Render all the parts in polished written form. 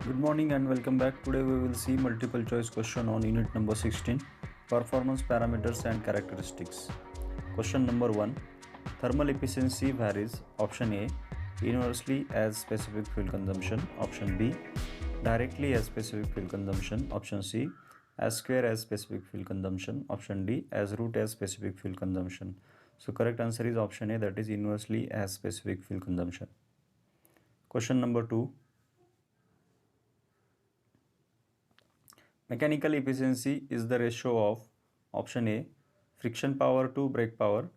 Good morning and welcome back. Today we will see multiple choice question on unit number 16, performance parameters and characteristics. Question number 1, thermal efficiency varies. Option A, inversely as specific fuel consumption. Option B, directly as specific fuel consumption. Option C, as square as specific fuel consumption. Option D, as root as specific fuel consumption. So correct answer is option A, that is inversely as specific fuel consumption. Question number 2, mechanical efficiency is the ratio of option A, friction power to brake power.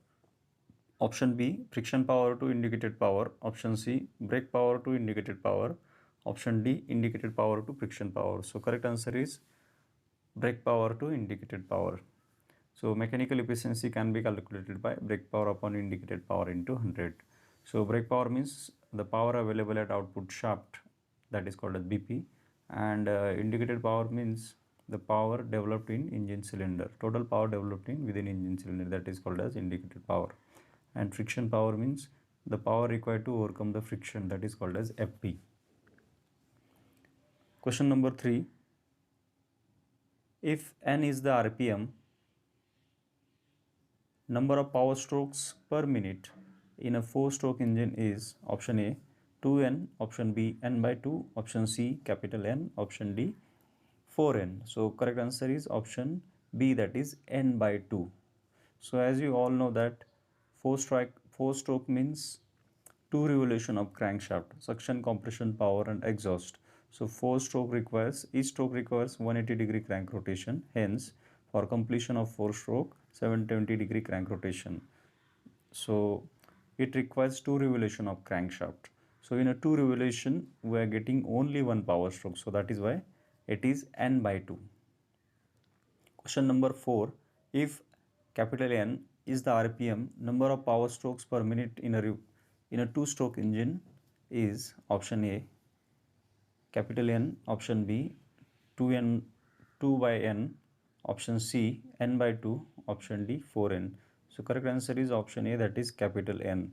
Option B, friction power to indicated power. Option C, brake power to indicated power. Option D, indicated power to friction power. So correct answer is brake power to indicated power. So mechanical efficiency can be calculated by brake power upon indicated power into 100. So brake power means the power available at output shaft, that is called as BP, and indicated power means the power developed in engine cylinder, total power developed in within engine cylinder, that is called as indicated power. And friction power means the power required to overcome the friction, that is called as FP. Question number 3, if N is the RPM, number of power strokes per minute in a 4-stroke engine is option A 2n, option B n by 2, option C capital N, option D 4n. So correct answer is option B, that is n by 2. So as you all know that 4-stroke means 2 revolution of crankshaft, suction, compression, power and exhaust. So each stroke requires 180 degree crank rotation. Hence, for completion of 4-stroke, 720 degree crank rotation. So it requires 2 revolution of crankshaft. So in a 2 revolution, we are getting only 1 power stroke. So that is why it is n by 2. Question number 4, if capital N is the RPM, number of power strokes per minute in a 2-stroke engine is option A capital N, option B 2 by n, option C n by 2, option D 4n. So correct answer is option A, that is capital N.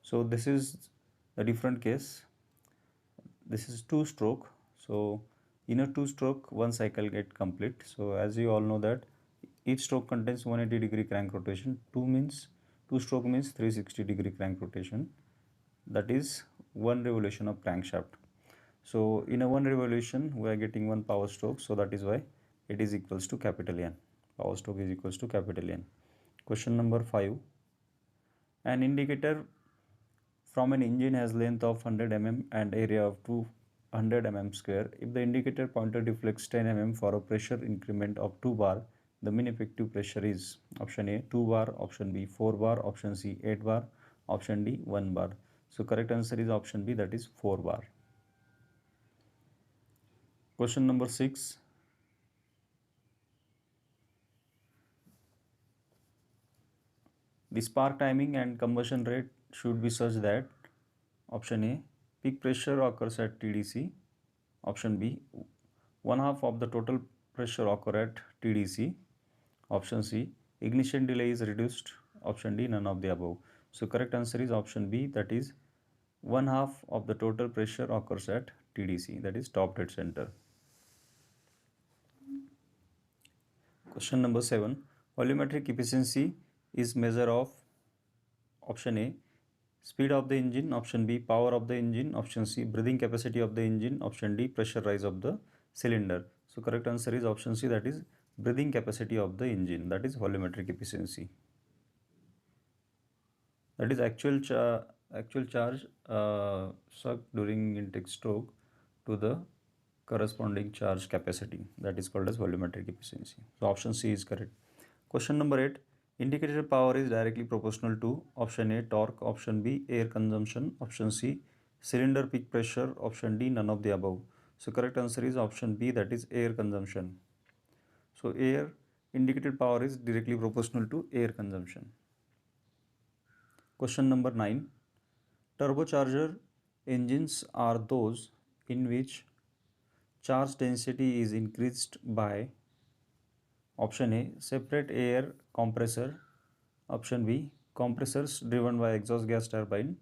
So this is the different case. This is 2-stroke. So in a 2-stroke, 1 cycle get complete. So as you all know that each stroke contains 180 degree crank rotation. 2-stroke means 360 degree crank rotation. That is 1 revolution of crankshaft. So in a 1 revolution, we are getting 1 power stroke. So that is why it is equals to capital N. Power stroke is equals to capital N. Question number 5. An indicator from an engine has length of 100 mm and area of 200 mm square. If the indicator pointer deflects 10 mm for a pressure increment of 2 bar, the mean effective pressure is option A 2 bar, option B 4 bar, option C 8 bar, option D 1 bar. So correct answer is option B, that is 4 bar. Question number 6. The spark timing and combustion rate should be such that option A, peak pressure occurs at TDC, option B, 1/2 of the total pressure occur at TDC, option C, ignition delay is reduced, option D, none of the above. So correct answer is option B, that is 1/2 of the total pressure occurs at TDC, that is top dead center. Question number 7. Volumetric efficiency is measure of option A, speed of the engine, option B, power of the engine, option C, breathing capacity of the engine, option D, pressure rise of the cylinder. So correct answer is option C, that is breathing capacity of the engine, that is volumetric efficiency. That is actual charge sucked during intake stroke to the corresponding charge capacity, that is called as volumetric efficiency. So option C is correct. Question number 8. Indicator power is directly proportional to option A, torque, option B, air consumption, option C, cylinder peak pressure, option D, none of the above. So correct answer is option B, that is air consumption. So indicated power is directly proportional to air consumption. Question number 9. Turbocharger engines are those in which charge density is increased by option A, separate air compressor, option B, compressors driven by exhaust gas turbine,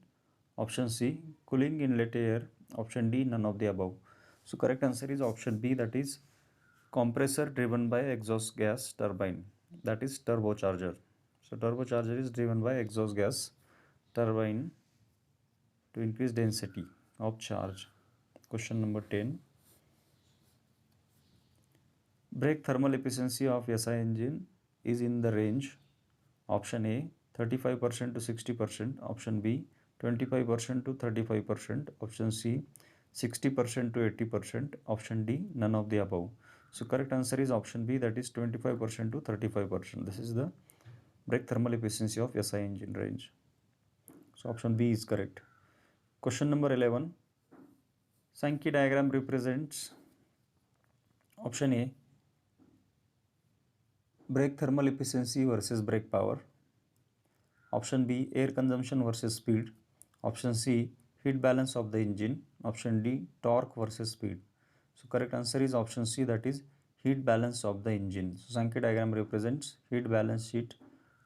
option C, cooling inlet air, option D, none of the above. So correct answer is option B, that is compressor driven by exhaust gas turbine, that is turbocharger. So turbocharger is driven by exhaust gas turbine to increase density of charge. Question number 10. Brake thermal efficiency of SI engine is in the range option A 35% to 60%, option B 25% to 35%, option C 60% to 80%, option D none of the above. So correct answer is option B, that is 25% to 35%. This is the brake thermal efficiency of SI engine range. So option B is correct. Question number 11. Sankey diagram represents option A brake thermal efficiency versus brake power, option B air consumption versus speed, option C heat balance of the engine, option D torque versus speed. So correct answer is option C, that is heat balance of the engine. So Sankey diagram represents heat balance sheet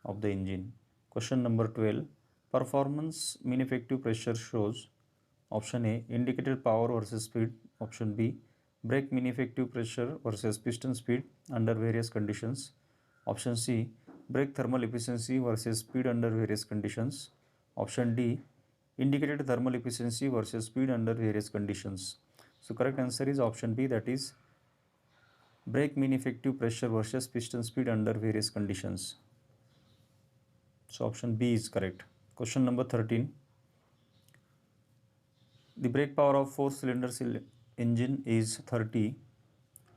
of the engine. Question number 12. Performance mean effective pressure shows option A indicated power versus speed, option B brake mean effective pressure versus piston speed under various conditions, option C brake thermal efficiency versus speed under various conditions, option D indicated thermal efficiency versus speed under various conditions. So correct answer is option B, that is brake mean effective pressure versus piston speed under various conditions. So option B is correct. Question number 13. The brake power of 4-cylinder engine is 30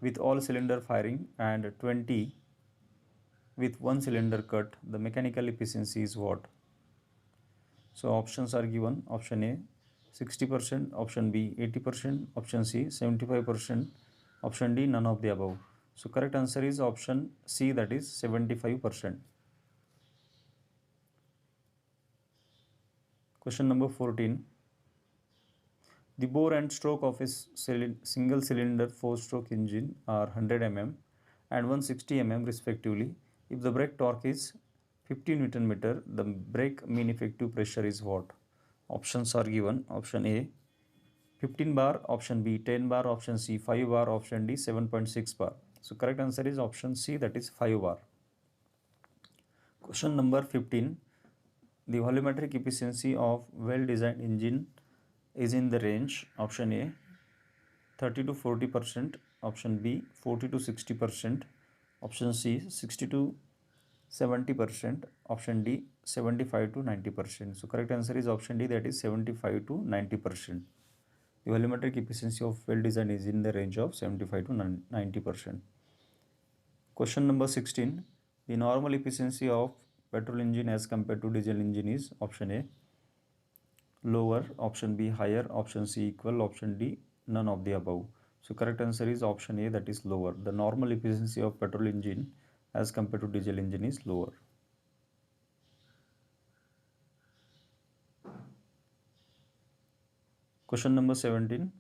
with all cylinder firing and 20 with one cylinder cut. The mechanical efficiency is what? So options are given. Option A 60%, option B 80%, option C 75%, option D none of the above. So correct answer is option C, that is 75%. Question number 14. The bore and stroke of a single cylinder 4-stroke engine are 100 mm and 160 mm respectively. If the brake torque is 50 Newton meter, the brake mean effective pressure is what? Options are given. Option A 15 bar, option B 10 bar, option C 5 bar, option D 7.6 bar. So correct answer is option C, that is 5 bar. Question number 15. The volumetric efficiency of well-designed engine is in the range option A 30 to 40%, option B 40 to 60%, option C 60 to 70%, option D 75 to 90%. So correct answer is option D, that is 75 to 90%. The volumetric efficiency of well-designed is in the range of 75 to 90%. Question number 16. The normal efficiency of petrol engine as compared to diesel engine is option A lower, option B higher, option C equal, option D none of the above. So correct answer is option A, that is lower. The normal efficiency of petrol engine as compared to diesel engine is lower. Question number 17.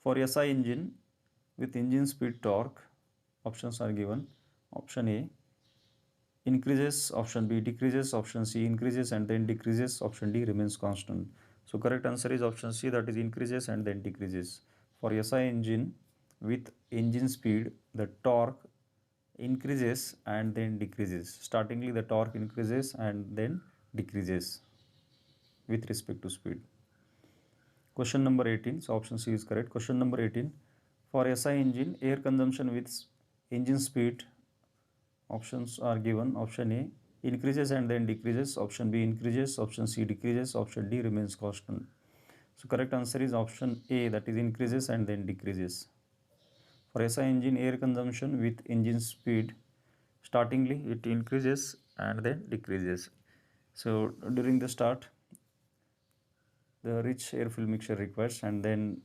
For SI engine with engine speed torque, options are given. Option A increases, option B decreases, option C increases and then decreases, option D remains constant. So correct answer is option C, that is increases and then decreases. For SI engine with engine speed, the torque increases and then decreases. Startingly the torque increases and then decreases with respect to speed. Question number 18. So option C is correct. Question number 18. For SI engine, air consumption with engine speed, options are given. Option A increases and then decreases, option B increases, option C decreases, option D remains constant. So correct answer is option A, that is increases and then decreases. For SI engine, air consumption with engine speed, startingly it increases and then decreases. So during the start the rich air fuel mixture requires and then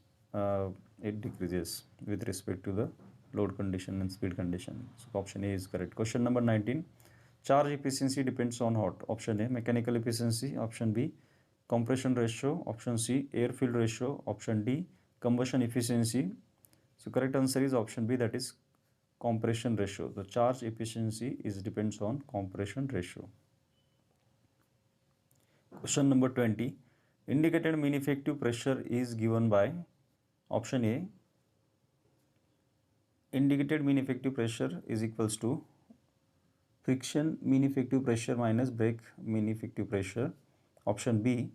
it decreases with respect to the load condition and speed condition. So option A is correct. Question number 19. Charge efficiency depends on what? Option A mechanical efficiency, option B compression ratio, option C air fuel ratio, option D combustion efficiency. So correct answer is option B, that is compression ratio. The charge efficiency is depends on compression ratio. Question number 20. Indicated mean effective pressure is given by option A indicated mean effective pressure is equals to friction mean effective pressure minus brake mean effective pressure. Option B,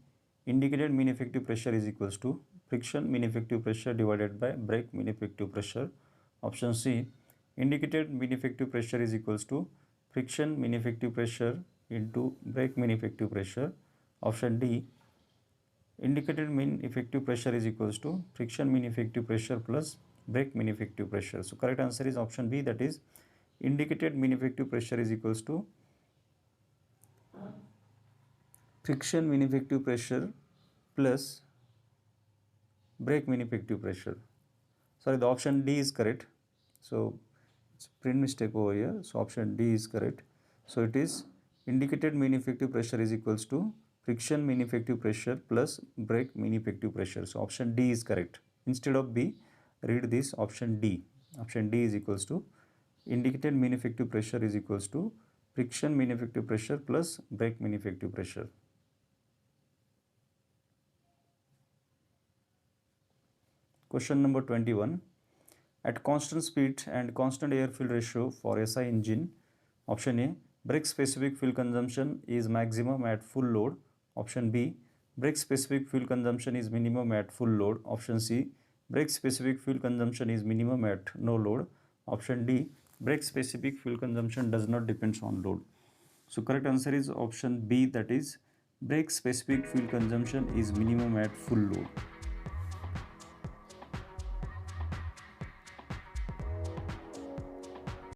indicated mean effective pressure is equals to friction mean effective pressure divided by brake mean effective pressure. Option C, indicated mean effective pressure is equals to friction mean effective pressure into brake mean effective pressure. Option D, indicated mean effective pressure is equals to friction mean effective pressure plus brake mean effective pressure. So correct answer is option B, that is indicated mean effective pressure is equals to friction mean effective pressure plus brake mean effective pressure. Sorry, the option D is correct. So it's print mistake over here. So option D is correct. So it is indicated mean effective pressure is equals to friction mean effective pressure plus brake mean effective pressure. So option D is correct. Instead of B, read this option D. Option D is equals to indicated mean effective pressure is equals to friction mean effective pressure plus brake mean effective pressure. Question number 21. At constant speed and constant air fuel ratio for SI engine, option A, brake specific fuel consumption is maximum at full load. Option B, brake specific fuel consumption is minimum at full load. Option C, brake specific fuel consumption is minimum at no load. Option D, brake specific fuel consumption does not depend on load. So correct answer is option B, that is brake specific fuel consumption is minimum at full load.